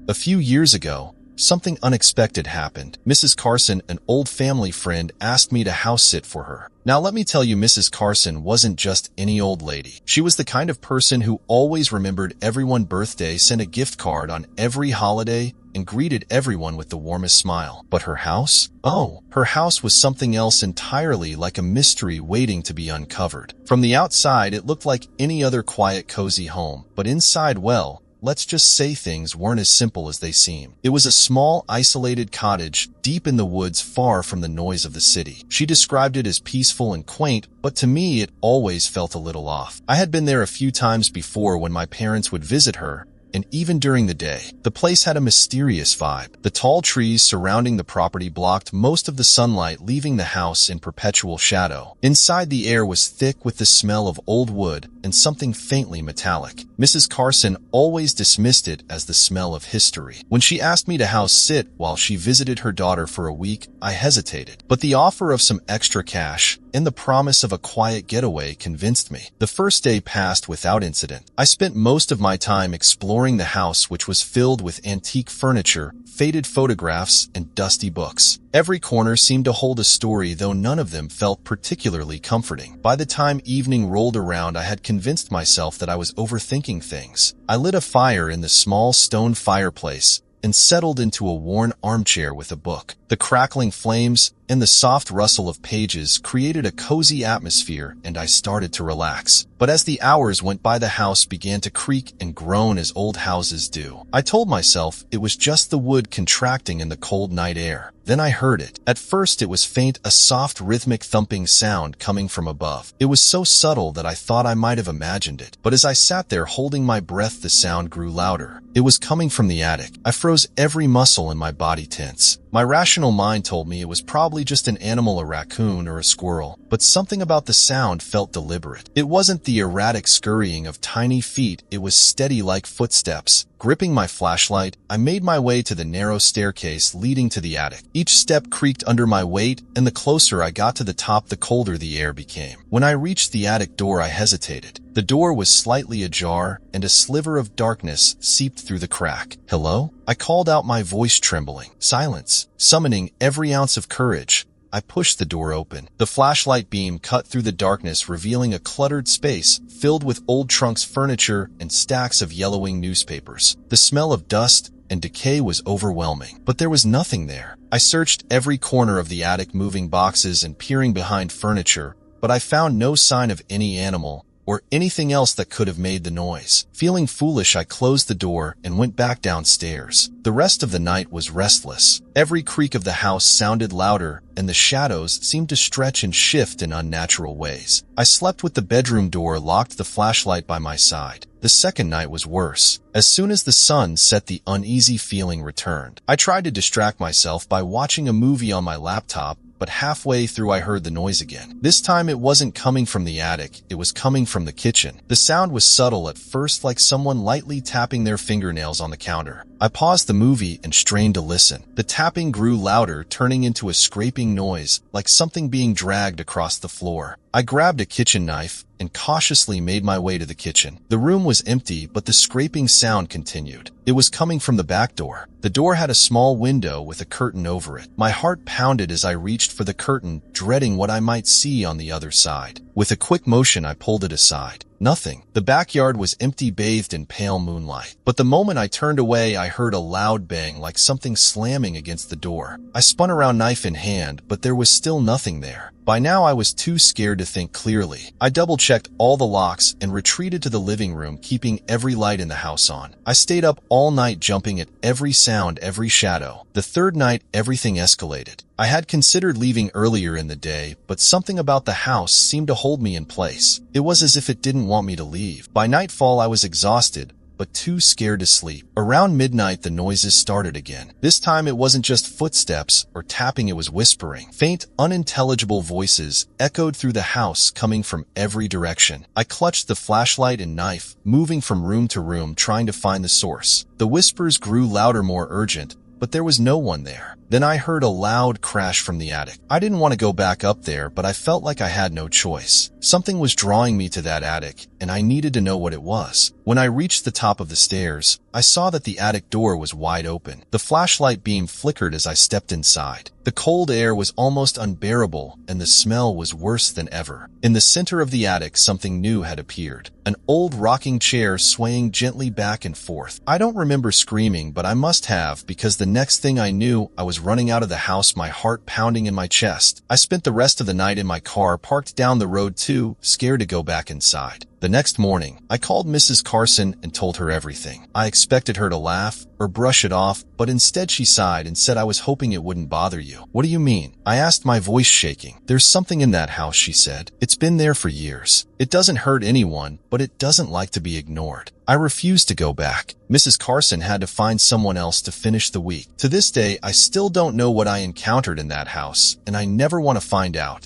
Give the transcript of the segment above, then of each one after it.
A few years ago, something unexpected happened. Mrs. Carson, an old family friend, asked me to house sit for her. Now let me tell you, Mrs. Carson wasn't just any old lady. She was the kind of person who always remembered everyone's birthday, sent a gift card on every holiday, and greeted everyone with the warmest smile. But her house? Oh, her house was something else entirely, like a mystery waiting to be uncovered. From the outside, it looked like any other quiet, cozy home, but inside, well, let's just say things weren't as simple as they seem. It was a small, isolated cottage deep in the woods, far from the noise of the city. She described it as peaceful and quaint, but to me it always felt a little off. I had been there a few times before when my parents would visit her, and even during the day, the place had a mysterious vibe. The tall trees surrounding the property blocked most of the sunlight, leaving the house in perpetual shadow. Inside, the air was thick with the smell of old wood and something faintly metallic. Mrs. Carson always dismissed it as the smell of history. When she asked me to house sit while she visited her daughter for a week, I hesitated. But the offer of some extra cash and the promise of a quiet getaway convinced me. The first day passed without incident. I spent most of my time exploring the house, which was filled with antique furniture, faded photographs, and dusty books. Every corner seemed to hold a story, though none of them felt particularly comforting. By the time evening rolled around, I had convinced myself that I was overthinking things. I lit a fire in the small stone fireplace and settled into a worn armchair with a book. The crackling flames and the soft rustle of pages created a cozy atmosphere, and I started to relax. But as the hours went by, the house began to creak and groan as old houses do. I told myself it was just the wood contracting in the cold night air. Then I heard it. At first it was faint, a soft rhythmic thumping sound coming from above. It was so subtle that I thought I might have imagined it. But as I sat there holding my breath, the sound grew louder. It was coming from the attic. I froze, every muscle in my body tense. My rational mind told me it was probably just an animal, a raccoon or a squirrel, but something about the sound felt deliberate. It wasn't the erratic scurrying of tiny feet, it was steady like footsteps. Gripping my flashlight, I made my way to the narrow staircase leading to the attic. Each step creaked under my weight, and the closer I got to the top, the colder the air became. When I reached the attic door, I hesitated. The door was slightly ajar, and a sliver of darkness seeped through the crack. "Hello?" I called out, my voice trembling. Silence. Summoning every ounce of courage, I pushed the door open. The flashlight beam cut through the darkness, revealing a cluttered space filled with old trunks, furniture, and stacks of yellowing newspapers. The smell of dust and decay was overwhelming, but there was nothing there. I searched every corner of the attic, moving boxes and peering behind furniture, but I found no sign of any animal or anything else that could have made the noise. Feeling foolish, I closed the door and went back downstairs. The rest of the night was restless. Every creak of the house sounded louder, and the shadows seemed to stretch and shift in unnatural ways. I slept with the bedroom door locked, the flashlight by my side. The second night was worse. As soon as the sun set, the uneasy feeling returned. I tried to distract myself by watching a movie on my laptop, but halfway through I heard the noise again. This time it wasn't coming from the attic, it was coming from the kitchen. The sound was subtle at first, like someone lightly tapping their fingernails on the counter. I paused the movie and strained to listen. The tapping grew louder, turning into a scraping noise, like something being dragged across the floor. I grabbed a kitchen knife and cautiously made my way to the kitchen. The room was empty, but the scraping sound continued. It was coming from the back door. The door had a small window with a curtain over it. My heart pounded as I reached for the curtain, dreading what I might see on the other side. With a quick motion, I pulled it aside. Nothing. The backyard was empty, bathed in pale moonlight. But the moment I turned away, I heard a loud bang, like something slamming against the door. I spun around, knife in hand, but there was still nothing there. By now, I was too scared to think clearly. I double-checked all the locks and retreated to the living room, keeping every light in the house on. I stayed up all night, jumping at every sound, every shadow. The third night, everything escalated. I had considered leaving earlier in the day, but something about the house seemed to hold me in place. It was as if it didn't want me to leave. By nightfall, I was exhausted, but too scared to sleep. Around midnight, the noises started again. This time, it wasn't just footsteps or tapping, it was whispering. Faint, unintelligible voices echoed through the house, coming from every direction. I clutched the flashlight and knife, moving from room to room, trying to find the source. The whispers grew louder, more urgent, but there was no one there. Then I heard a loud crash from the attic. I didn't want to go back up there, but I felt like I had no choice. Something was drawing me to that attic, and I needed to know what it was. When I reached the top of the stairs, I saw that the attic door was wide open. The flashlight beam flickered as I stepped inside. The cold air was almost unbearable, and the smell was worse than ever. In the center of the attic, something new had appeared. An old rocking chair swaying gently back and forth. I don't remember screaming, but I must have, because the next thing I knew, I was running out of the house, my heart pounding in my chest. I spent the rest of the night in my car, parked down the road too, scared to go back inside. The next morning, I called Mrs. Carson and told her everything. I expected her to laugh or brush it off, but instead she sighed and said, "I was hoping it wouldn't bother you." "What do you mean?" I asked, my voice shaking. "There's something in that house," she said. "It's been there for years. It doesn't hurt anyone, but it doesn't like to be ignored." I refused to go back. Mrs. Carson had to find someone else to finish the week. To this day, I still don't know what I encountered in that house, and I never want to find out.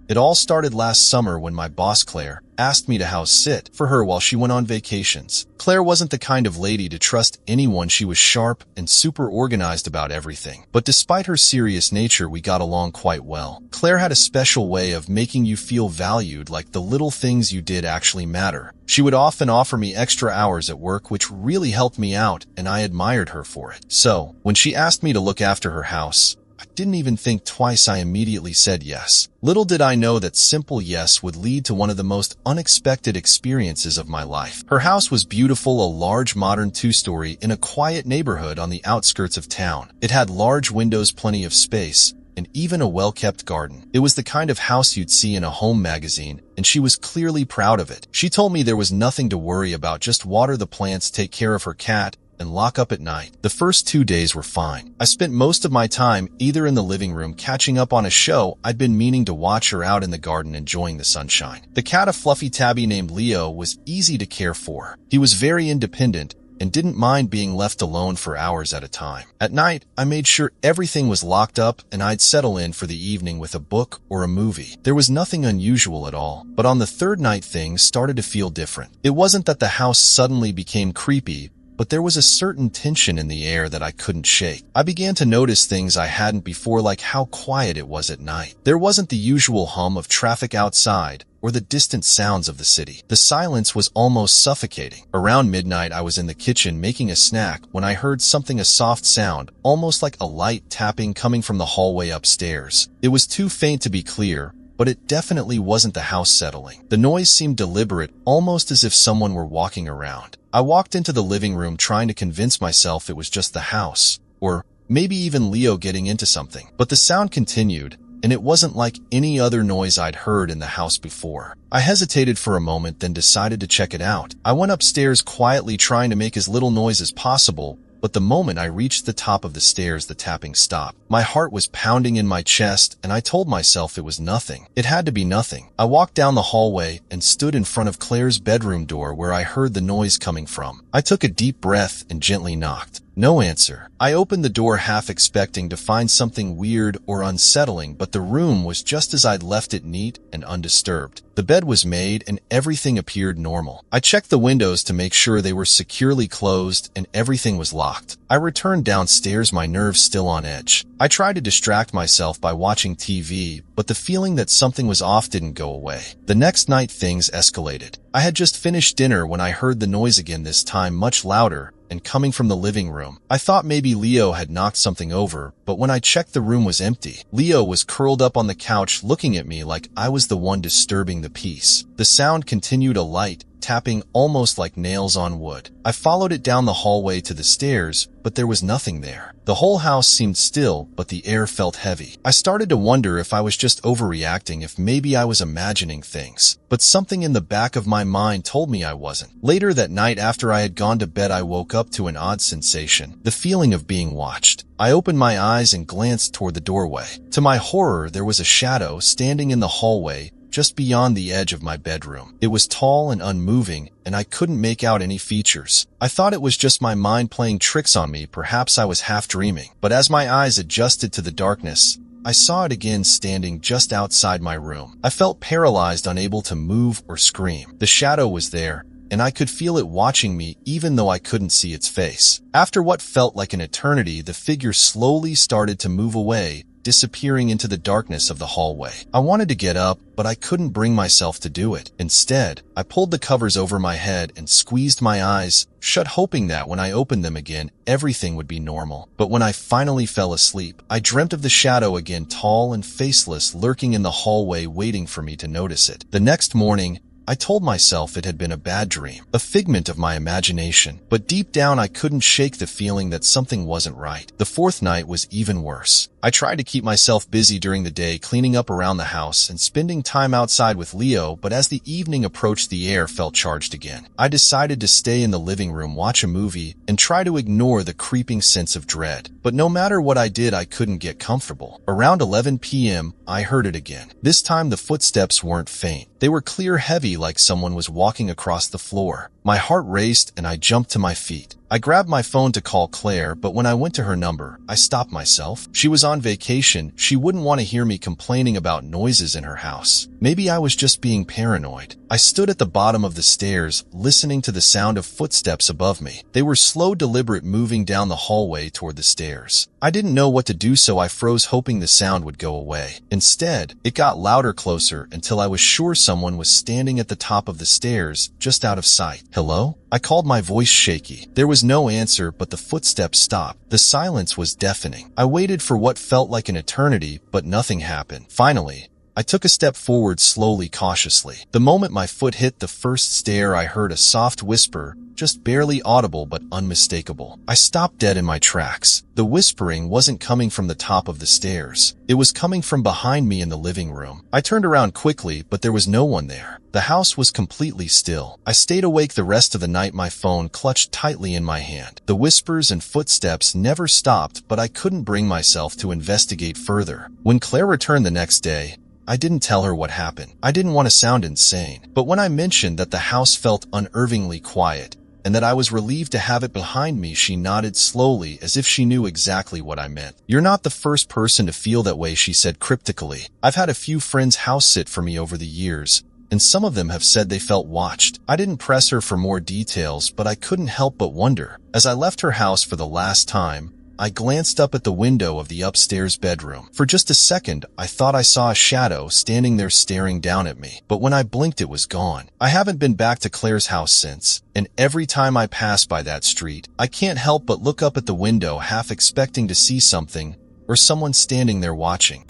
It all started last summer when my boss, Claire, asked me to house sit for her while she went on vacations. Claire wasn't the kind of lady to trust anyone. She was sharp and super organized about everything. But despite her serious nature, we got along quite well. Claire had a special way of making you feel valued, like the little things you did actually matter. She would often offer me extra hours at work, which really helped me out, and I admired her for it. So, when she asked me to look after her house, I didn't even think twice. I immediately said yes. Little did I know that simple yes would lead to one of the most unexpected experiences of my life. Her house was beautiful, a large modern two-story in a quiet neighborhood on the outskirts of town. It had large windows, plenty of space, and even a well-kept garden. It was the kind of house you'd see in a home magazine, and she was clearly proud of it. She told me there was nothing to worry about, just water the plants, take care of her cat, and lock up at night. The first 2 days were fine. I spent most of my time either in the living room catching up on a show I'd been meaning to watch, or out in the garden enjoying the sunshine. The cat, a fluffy tabby named Leo, was easy to care for. He was very independent and didn't mind being left alone for hours at a time. At night, I made sure everything was locked up and I'd settle in for the evening with a book or a movie. There was nothing unusual at all, but on the third night things started to feel different. It wasn't that the house suddenly became creepy, but there was a certain tension in the air that I couldn't shake. I began to notice things I hadn't before, like how quiet it was at night. There wasn't the usual hum of traffic outside or the distant sounds of the city. The silence was almost suffocating. Around midnight, I was in the kitchen making a snack when I heard something, a soft sound, almost like a light tapping, coming from the hallway upstairs. It was too faint to be clear, but it definitely wasn't the house settling. The noise seemed deliberate, almost as if someone were walking around. I walked into the living room trying to convince myself it was just the house, or maybe even Leo getting into something. But the sound continued, and it wasn't like any other noise I'd heard in the house before. I hesitated for a moment, then decided to check it out. I went upstairs quietly, trying to make as little noise as possible, but the moment I reached the top of the stairs, the tapping stopped. My heart was pounding in my chest, and I told myself it was nothing. It had to be nothing. I walked down the hallway and stood in front of Claire's bedroom door where I heard the noise coming from. I took a deep breath and gently knocked. No answer. I opened the door, half expecting to find something weird or unsettling, but the room was just as I'd left it, neat and undisturbed. The bed was made and everything appeared normal. I checked the windows to make sure they were securely closed and everything was locked. I returned downstairs, my nerves still on edge. I tried to distract myself by watching TV, but the feeling that something was off didn't go away. The next night things escalated. I had just finished dinner when I heard the noise again, this time much louder and coming from the living room. I thought maybe Leo had knocked something over, but when I checked, the room was empty. Leo was curled up on the couch looking at me like I was the one disturbing the peace. The sound continued, a light tapping, almost like nails on wood. I followed it down the hallway to the stairs, but there was nothing there. The whole house seemed still, but the air felt heavy. I started to wonder if I was just overreacting, if maybe I was imagining things. But something in the back of my mind told me I wasn't. Later that night, after I had gone to bed, I woke up to an odd sensation, the feeling of being watched. I opened my eyes and glanced toward the doorway. To my horror, there was a shadow standing in the hallway, just beyond the edge of my bedroom. It was tall and unmoving, and I couldn't make out any features. I thought it was just my mind playing tricks on me, perhaps I was half dreaming. But as my eyes adjusted to the darkness, I saw it again, standing just outside my room. I felt paralyzed, unable to move or scream. The shadow was there, and I could feel it watching me even though I couldn't see its face. After what felt like an eternity, the figure slowly started to move away, disappearing into the darkness of the hallway. I wanted to get up, but I couldn't bring myself to do it. Instead, I pulled the covers over my head and squeezed my eyes shut, hoping that when I opened them again, everything would be normal. But when I finally fell asleep, I dreamt of the shadow again, tall and faceless, lurking in the hallway, waiting for me to notice it. The next morning, I told myself it had been a bad dream, a figment of my imagination, but deep down I couldn't shake the feeling that something wasn't right. The fourth night was even worse. I tried to keep myself busy during the day, cleaning up around the house and spending time outside with Leo, but as the evening approached, the air felt charged again. I decided to stay in the living room, watch a movie, and try to ignore the creeping sense of dread. But no matter what I did, I couldn't get comfortable. Around 11 p.m., I heard it again. This time the footsteps weren't faint. They were clear, heavy, like someone was walking across the floor. My heart raced and I jumped to my feet. I grabbed my phone to call Claire, but when I went to her number, I stopped myself. She was on vacation. She wouldn't want to hear me complaining about noises in her house. Maybe I was just being paranoid. I stood at the bottom of the stairs, listening to the sound of footsteps above me. They were slow, deliberate, moving down the hallway toward the stairs. I didn't know what to do, so I froze, hoping the sound would go away. Instead, it got louder, closer, until I was sure someone was standing at the top of the stairs, just out of sight. Hello? I called, my voice shaky. There was no answer, but the footsteps stopped. The silence was deafening. I waited for what felt like an eternity, but nothing happened. Finally, I took a step forward, slowly, cautiously. The moment my foot hit the first stair, I heard a soft whisper, just barely audible but unmistakable. I stopped dead in my tracks. The whispering wasn't coming from the top of the stairs. It was coming from behind me in the living room. I turned around quickly, but there was no one there. The house was completely still. I stayed awake the rest of the night, my phone clutched tightly in my hand. The whispers and footsteps never stopped, but I couldn't bring myself to investigate further. When Claire returned the next day, I didn't tell her what happened. I didn't want to sound insane. But when I mentioned that the house felt unnervingly quiet, and that I was relieved to have it behind me, she nodded slowly, as if she knew exactly what I meant. "You're not the first person to feel that way," she said cryptically. "I've had a few friends house sit for me over the years, and some of them have said they felt watched." I didn't press her for more details, but I couldn't help but wonder. As I left her house for the last time, I glanced up at the window of the upstairs bedroom. For just a second, I thought I saw a shadow standing there staring down at me. But when I blinked, it was gone. I haven't been back to Claire's house since, and every time I pass by that street, I can't help but look up at the window, half expecting to see something, or someone standing there watching.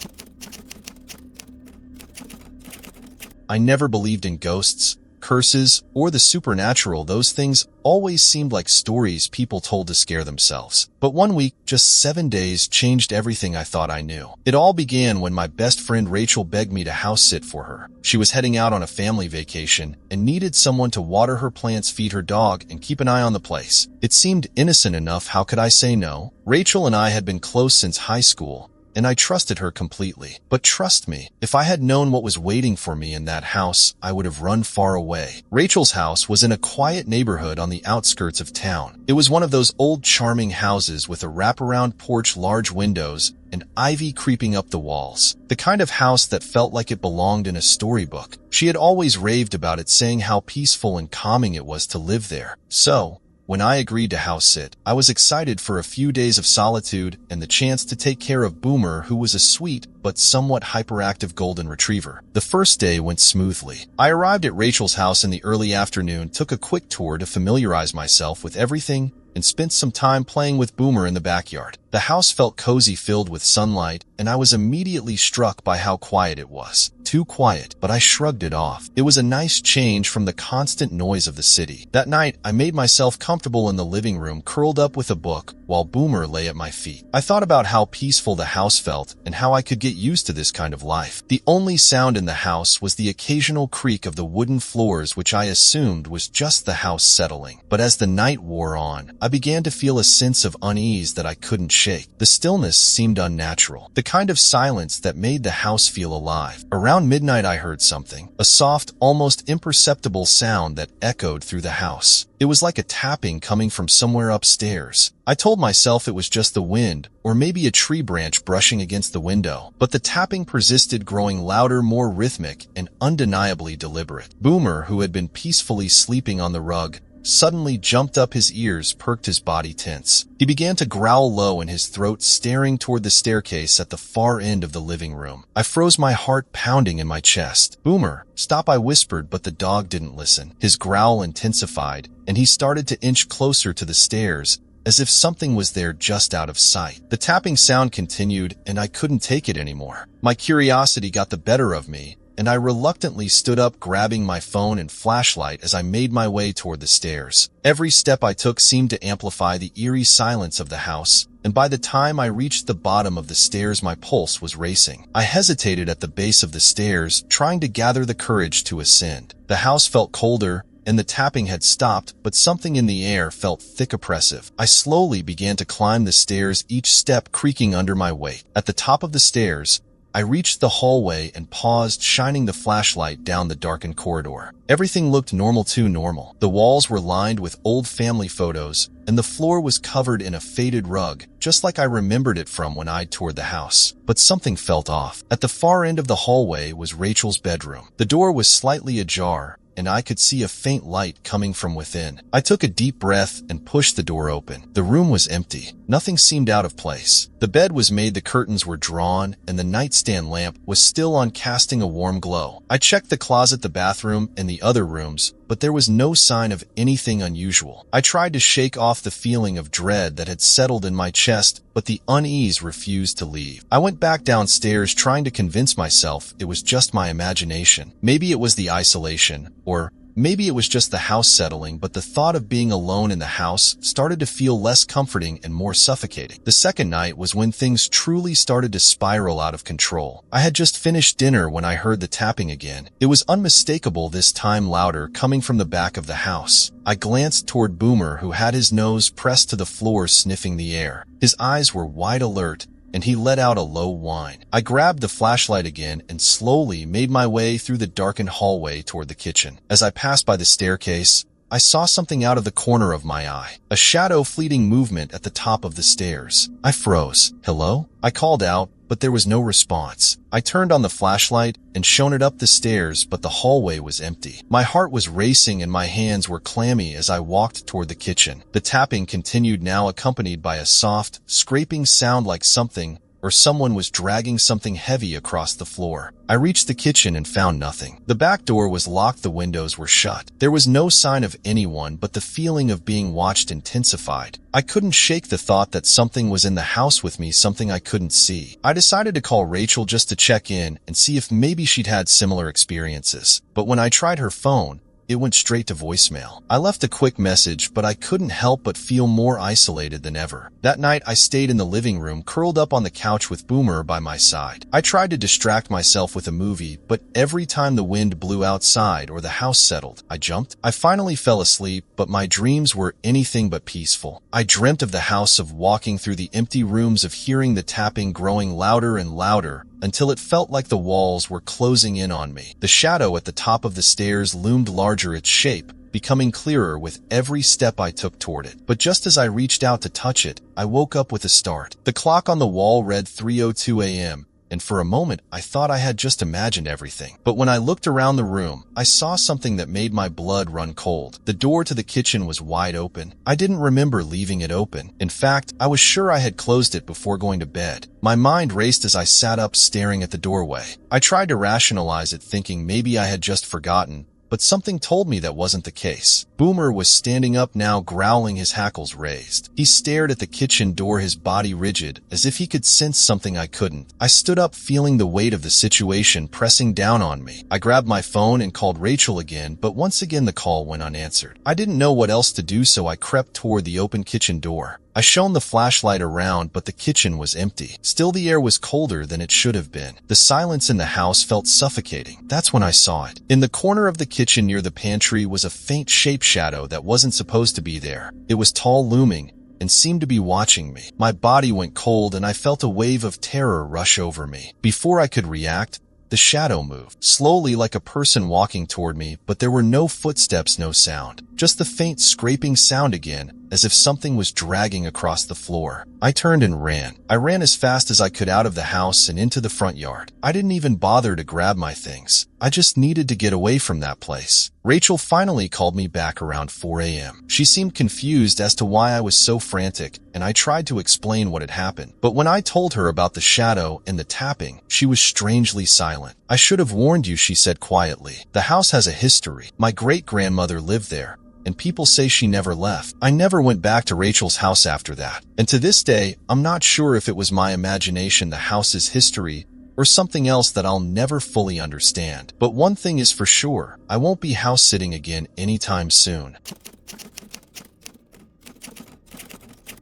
I never believed in ghosts, curses, or the supernatural. Those things always seemed like stories people told to scare themselves. But one week, just 7 days, changed everything I thought I knew. It all began when my best friend Rachel begged me to house sit for her. She was heading out on a family vacation and needed someone to water her plants, feed her dog, and keep an eye on the place. It seemed innocent enough. How could I say no? Rachel and I had been close since high school, and I trusted her completely. But trust me, if I had known what was waiting for me in that house, I would have run far away. Rachel's house was in a quiet neighborhood on the outskirts of town. It was one of those old, charming houses with a wraparound porch, large windows, and ivy creeping up the walls. The kind of house that felt like it belonged in a storybook. She had always raved about it, saying how peaceful and calming it was to live there. So, when I agreed to house sit, I was excited for a few days of solitude and the chance to take care of Boomer, who was a sweet but somewhat hyperactive golden retriever. The first day went smoothly. I arrived at Rachel's house in the early afternoon, took a quick tour to familiarize myself with everything, and spent some time playing with Boomer in the backyard. The house felt cozy, filled with sunlight, and I was immediately struck by how quiet it was. Too quiet, but I shrugged it off. It was a nice change from the constant noise of the city. That night, I made myself comfortable in the living room, curled up with a book, while Boomer lay at my feet. I thought about how peaceful the house felt and how I could get used to this kind of life. The only sound in the house was the occasional creak of the wooden floors, which I assumed was just the house settling. But as the night wore on, I began to feel a sense of unease that I couldn't shake. The stillness seemed unnatural. The kind of silence that made the house feel alive. Around midnight I heard something, a soft, almost imperceptible sound that echoed through the house. It was like a tapping coming from somewhere upstairs. I told myself it was just the wind, or maybe a tree branch brushing against the window. But the tapping persisted, growing louder, more rhythmic, and undeniably deliberate. Boomer, who had been peacefully sleeping on the rug, suddenly jumped up, his ears perked, his body tense. He began to growl low in his throat, staring toward the staircase at the far end of the living room. I froze, my heart pounding in my chest. "Boomer, stop," I whispered, but the dog didn't listen. His growl intensified, and he started to inch closer to the stairs, as if something was there just out of sight. The tapping sound continued, and I couldn't take it anymore. My curiosity got the better of me, and I reluctantly stood up, grabbing my phone and flashlight as I made my way toward the stairs. Every step I took seemed to amplify the eerie silence of the house, and by the time I reached the bottom of the stairs, my pulse was racing. I hesitated at the base of the stairs, trying to gather the courage to ascend. The house felt colder, and the tapping had stopped, but something in the air felt thick, oppressive. I slowly began to climb the stairs, each step creaking under my weight. At the top of the stairs, I reached the hallway and paused, shining the flashlight down the darkened corridor. Everything looked normal, too normal. The walls were lined with old family photos, and the floor was covered in a faded rug, just like I remembered it from when I'd toured the house. But something felt off. At the far end of the hallway was Rachel's bedroom. The door was slightly ajar, and I could see a faint light coming from within. I took a deep breath and pushed the door open. The room was empty. Nothing seemed out of place. The bed was made, the curtains were drawn, and the nightstand lamp was still on, casting a warm glow. I checked the closet, the bathroom, and the other rooms, but there was no sign of anything unusual. I tried to shake off the feeling of dread that had settled in my chest, but the unease refused to leave. I went back downstairs, trying to convince myself it was just my imagination. Maybe it was the isolation, or maybe it was just the house settling, but the thought of being alone in the house started to feel less comforting and more suffocating. The second night was when things truly started to spiral out of control. I had just finished dinner when I heard the tapping again. It was unmistakable, this time louder, coming from the back of the house. I glanced toward Boomer, who had his nose pressed to the floor, sniffing the air. His eyes were wide alert, and he let out a low whine. I grabbed the flashlight again and slowly made my way through the darkened hallway toward the kitchen. As I passed by the staircase, I saw something out of the corner of my eye. A shadow, fleeting movement at the top of the stairs. I froze. "Hello?" I called out, but there was no response. I turned on the flashlight and shone it up the stairs, but the hallway was empty. My heart was racing and my hands were clammy as I walked toward the kitchen. The tapping continued, now accompanied by a soft, scraping sound, like something or someone was dragging something heavy across the floor. I reached the kitchen and found nothing. The back door was locked, the windows were shut. There was no sign of anyone, but the feeling of being watched intensified. I couldn't shake the thought that something was in the house with me, something I couldn't see. I decided to call Rachel just to check in and see if maybe she'd had similar experiences. But when I tried her phone, it went straight to voicemail. I left a quick message, but I couldn't help but feel more isolated than ever. That night, I stayed in the living room, curled up on the couch with Boomer by my side. I tried to distract myself with a movie, but every time the wind blew outside or the house settled, I jumped. I finally fell asleep, but my dreams were anything but peaceful. I dreamt of the house, of walking through the empty rooms, of hearing the tapping growing louder and louder, until it felt like the walls were closing in on me. The shadow at the top of the stairs loomed larger, its shape becoming clearer with every step I took toward it. But just as I reached out to touch it, I woke up with a start. The clock on the wall read 3:02 a.m., and for a moment I thought I had just imagined everything. But when I looked around the room, I saw something that made my blood run cold. The door to the kitchen was wide open. I didn't remember leaving it open. In fact, I was sure I had closed it before going to bed. My mind raced as I sat up, staring at the doorway. I tried to rationalize it, thinking maybe I had just forgotten, but something told me that wasn't the case. Boomer was standing up now, growling, his hackles raised. He stared at the kitchen door, his body rigid, as if he could sense something I couldn't. I stood up, feeling the weight of the situation pressing down on me. I grabbed my phone and called Rachel again, but once again the call went unanswered. I didn't know what else to do, so I crept toward the open kitchen door. I shone the flashlight around, but the kitchen was empty. Still, the air was colder than it should have been. The silence in the house felt suffocating. That's when I saw it. In the corner of the kitchen near the pantry was a faint shape shadow that wasn't supposed to be there. It was tall, looming, and seemed to be watching me. My body went cold and I felt a wave of terror rush over me. Before I could react, the shadow moved, slowly like a person walking toward me, but there were no footsteps, no sound. Just the faint scraping sound again, as if something was dragging across the floor. I turned and ran. I ran as fast as I could out of the house and into the front yard. I didn't even bother to grab my things. I just needed to get away from that place. Rachel finally called me back around 4 a.m. She seemed confused as to why I was so frantic, and I tried to explain what had happened. But when I told her about the shadow and the tapping, she was strangely silent. "I should have warned you," she said quietly. "The house has a history. My great-grandmother lived there, and people say she never left." I never went back to Rachel's house after that. And to this day, I'm not sure if it was my imagination, the house's history, or something else that I'll never fully understand. But one thing is for sure, I won't be house-sitting again anytime soon.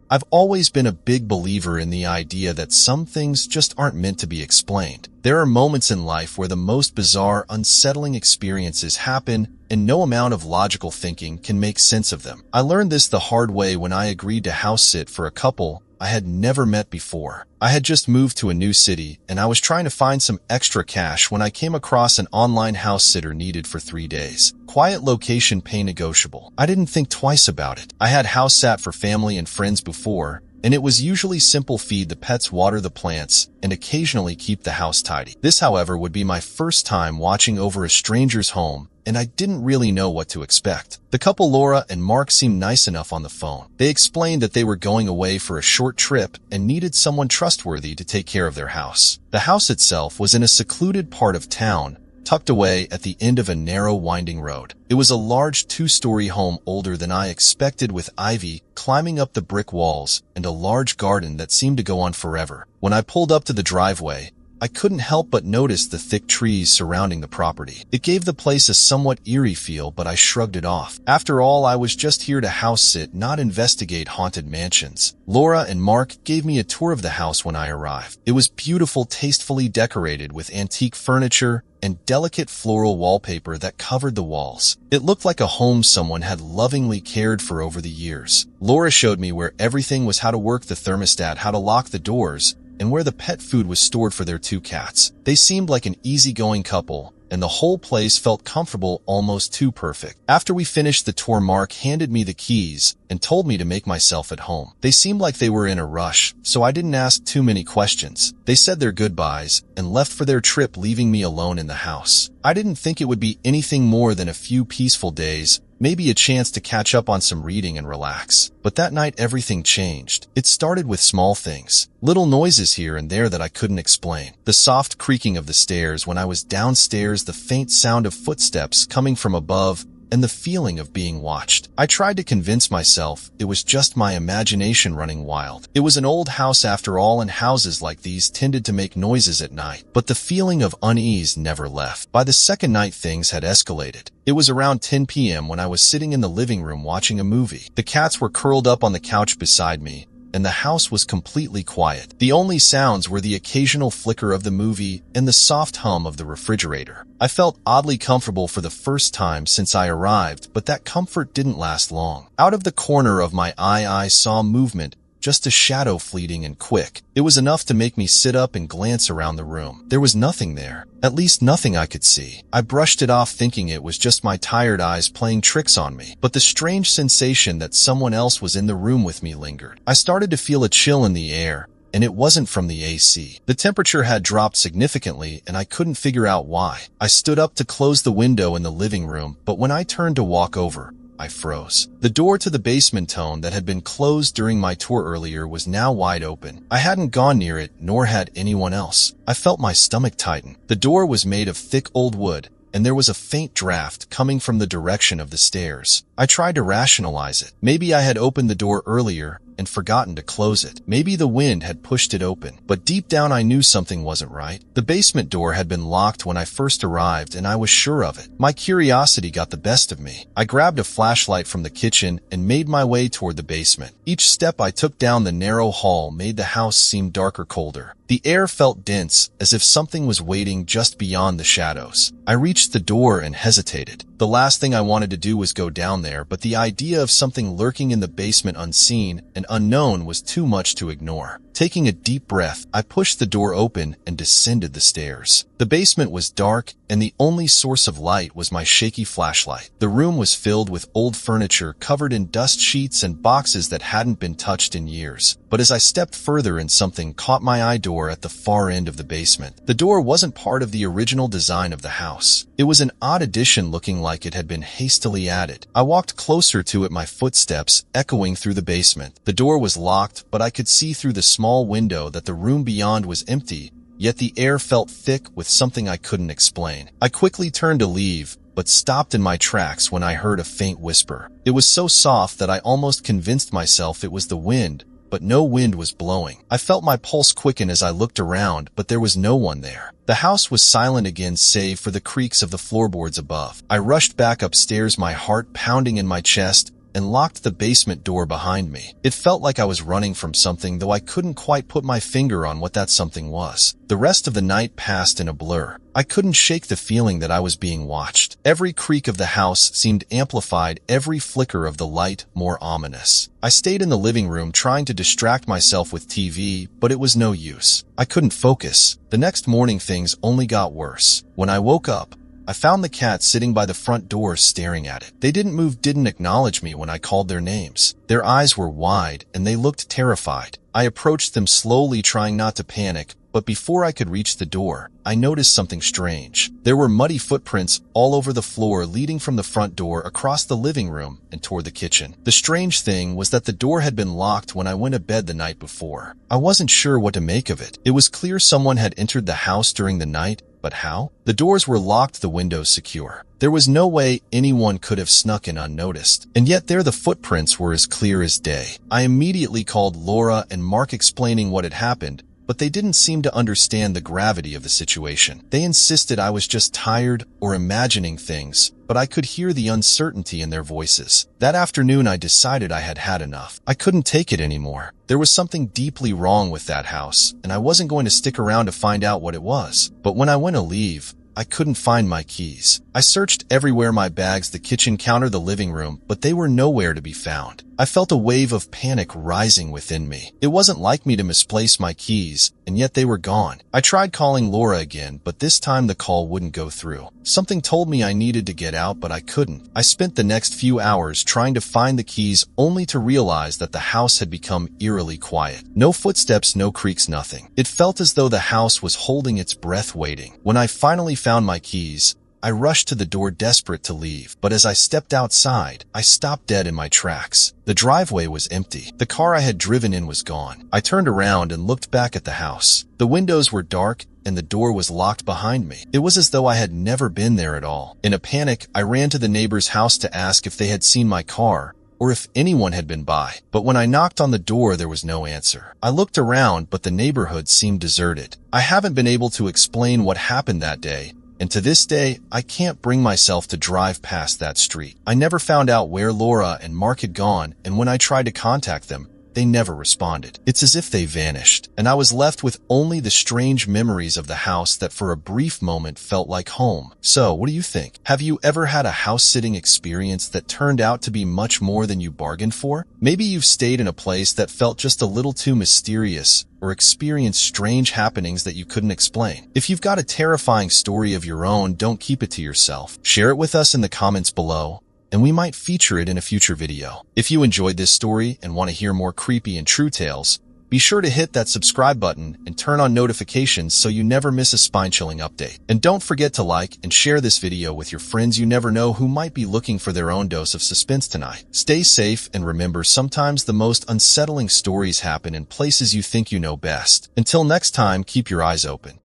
I've always been a big believer in the idea that some things just aren't meant to be explained. There are moments in life where the most bizarre, unsettling experiences happen, and no amount of logical thinking can make sense of them. I learned this the hard way when I agreed to house-sit for a couple I had never met before. I had just moved to a new city, and I was trying to find some extra cash when I came across an online house sitter needed for 3 days. Quiet location, pay negotiable. I didn't think twice about it. I had house sat for family and friends before, and it was usually simple: feed the pets, water the plants, and occasionally keep the house tidy. This, however, would be my first time watching over a stranger's home, and I didn't really know what to expect. The couple, Laura and Mark, seemed nice enough on the phone. They explained that they were going away for a short trip and needed someone trustworthy to take care of their house. The house itself was in a secluded part of town, tucked away at the end of a narrow, winding road. It was a large 2-story home, older than I expected, with ivy climbing up the brick walls and a large garden that seemed to go on forever. When I pulled up to the driveway, I couldn't help but notice the thick trees surrounding the property. It gave the place a somewhat eerie feel, but I shrugged it off. After all, I was just here to house-sit, not investigate haunted mansions. Laura and Mark gave me a tour of the house when I arrived. It was beautiful, tastefully decorated with antique furniture and delicate floral wallpaper that covered the walls. It looked like a home someone had lovingly cared for over the years. Laura showed me where everything was, how to work the thermostat, how to lock the doors, and where the pet food was stored for their 2 cats. They seemed like an easygoing couple, and the whole place felt comfortable, almost too perfect. After we finished the tour, Mark handed me the keys and told me to make myself at home. They seemed like they were in a rush, so I didn't ask too many questions. They said their goodbyes and left for their trip, leaving me alone in the house. I didn't think it would be anything more than a few peaceful days, maybe a chance to catch up on some reading and relax. But that night, everything changed. It started with small things, little noises here and there that I couldn't explain. The soft creaking of the stairs when I was downstairs, the faint sound of footsteps coming from above, and the feeling of being watched. I tried to convince myself it was just my imagination running wild. It was an old house after all, and houses like these tended to make noises at night. But the feeling of unease never left. By the second night, things had escalated. It was around 10 p.m. when I was sitting in the living room watching a movie. The cats were curled up on the couch beside me, and the house was completely quiet. The only sounds were the occasional flicker of the movie and the soft hum of the refrigerator. I felt oddly comfortable for the first time since I arrived, but that comfort didn't last long. Out of the corner of my eye, I saw movement, just a shadow, fleeting and quick. It was enough to make me sit up and glance around the room. There was nothing there. At least nothing I could see. I brushed it off, thinking it was just my tired eyes playing tricks on me. But the strange sensation that someone else was in the room with me lingered. I started to feel a chill in the air, and it wasn't from the AC. The temperature had dropped significantly, and I couldn't figure out why. I stood up to close the window in the living room, but when I turned to walk over, I froze. The door to the basement tone that had been closed during my tour earlier was now wide open. I hadn't gone near it, nor had anyone else. I felt my stomach tighten. The door was made of thick old wood, and there was a faint draft coming from the direction of the stairs. I tried to rationalize it. Maybe I had opened the door earlier and forgotten to close it. Maybe the wind had pushed it open. But deep down, I knew something wasn't right. The basement door had been locked when I first arrived, and I was sure of it. My curiosity got the best of me. I grabbed a flashlight from the kitchen and made my way toward the basement. Each step I took down the narrow hall made the house seem darker, colder. The air felt dense, as if something was waiting just beyond the shadows. I reached the door and hesitated. The last thing I wanted to do was go down there, but the idea of something lurking in the basement unseen and unknown was too much to ignore. Taking a deep breath, I pushed the door open and descended the stairs. The basement was dark, and the only source of light was my shaky flashlight. The room was filled with old furniture covered in dust sheets and boxes that hadn't been touched in years. But as I stepped further in, something caught my eye. Door at the far end of the basement. The door wasn't part of the original design of the house. It was an odd addition, looking like it had been hastily added. I walked closer to it, my footsteps echoing through the basement. The door was locked, but I could see through the small window that the room beyond was empty, yet the air felt thick with something I couldn't explain. I quickly turned to leave, but stopped in my tracks when I heard a faint whisper. It was so soft that I almost convinced myself it was the wind, but no wind was blowing. I felt my pulse quicken as I looked around, but there was no one there. The house was silent again, save for the creaks of the floorboards above. I rushed back upstairs, my heart pounding in my chest, and locked the basement door behind me. It felt like I was running from something, though I couldn't quite put my finger on what that something was. The rest of the night passed in a blur. I couldn't shake the feeling that I was being watched. Every creak of the house seemed amplified, every flicker of the light more ominous. I stayed in the living room trying to distract myself with TV, but it was no use. I couldn't focus. The next morning things only got worse. When I woke up, I found the cats sitting by the front door staring at it. They didn't move, didn't acknowledge me when I called their names. Their eyes were wide and they looked terrified. I approached them slowly, trying not to panic, but before I could reach the door, I noticed something strange. There were muddy footprints all over the floor, leading from the front door across the living room and toward the kitchen. The strange thing was that the door had been locked when I went to bed the night before. I wasn't sure what to make of it. It was clear someone had entered the house during the night, but how? The doors were locked, the windows secure. There was no way anyone could have snuck in unnoticed. And yet there the footprints were as clear as day. I immediately called Laura and Mark, explaining what had happened, but they didn't seem to understand the gravity of the situation. They insisted I was just tired or imagining things, but I could hear the uncertainty in their voices. That afternoon I decided I had had enough. I couldn't take it anymore. There was something deeply wrong with that house, and I wasn't going to stick around to find out what it was. But when I went to leave, I couldn't find my keys. I searched everywhere, my bags, the kitchen counter, the living room, but they were nowhere to be found. I felt a wave of panic rising within me. It wasn't like me to misplace my keys, and yet they were gone. I tried calling Laura again, but this time the call wouldn't go through. Something told me I needed to get out, but I couldn't. I spent the next few hours trying to find the keys, only to realize that the house had become eerily quiet. No footsteps, no creaks, nothing. It felt as though the house was holding its breath, waiting. When I finally found my keys, I rushed to the door, desperate to leave, but as I stepped outside, I stopped dead in my tracks. The driveway was empty. The car I had driven in was gone. I turned around and looked back at the house. The windows were dark, and the door was locked behind me. It was as though I had never been there at all. In a panic, I ran to the neighbor's house to ask if they had seen my car, or if anyone had been by. But when I knocked on the door, there was no answer. I looked around, but the neighborhood seemed deserted. I haven't been able to explain what happened that day, and to this day, I can't bring myself to drive past that street. I never found out where Laura and Mark had gone, and when I tried to contact them, they never responded. It's as if they vanished, and I was left with only the strange memories of the house that for a brief moment felt like home. So, what do you think? Have you ever had a house-sitting experience that turned out to be much more than you bargained for? Maybe you've stayed in a place that felt just a little too mysterious, or experienced strange happenings that you couldn't explain. If you've got a terrifying story of your own, don't keep it to yourself. Share it with us in the comments below, and we might feature it in a future video. If you enjoyed this story and want to hear more creepy and true tales, be sure to hit that subscribe button and turn on notifications so you never miss a spine-chilling update. And don't forget to like and share this video with your friends. You never know who might be looking for their own dose of suspense tonight. Stay safe, and remember, sometimes the most unsettling stories happen in places you think you know best. Until next time, keep your eyes open.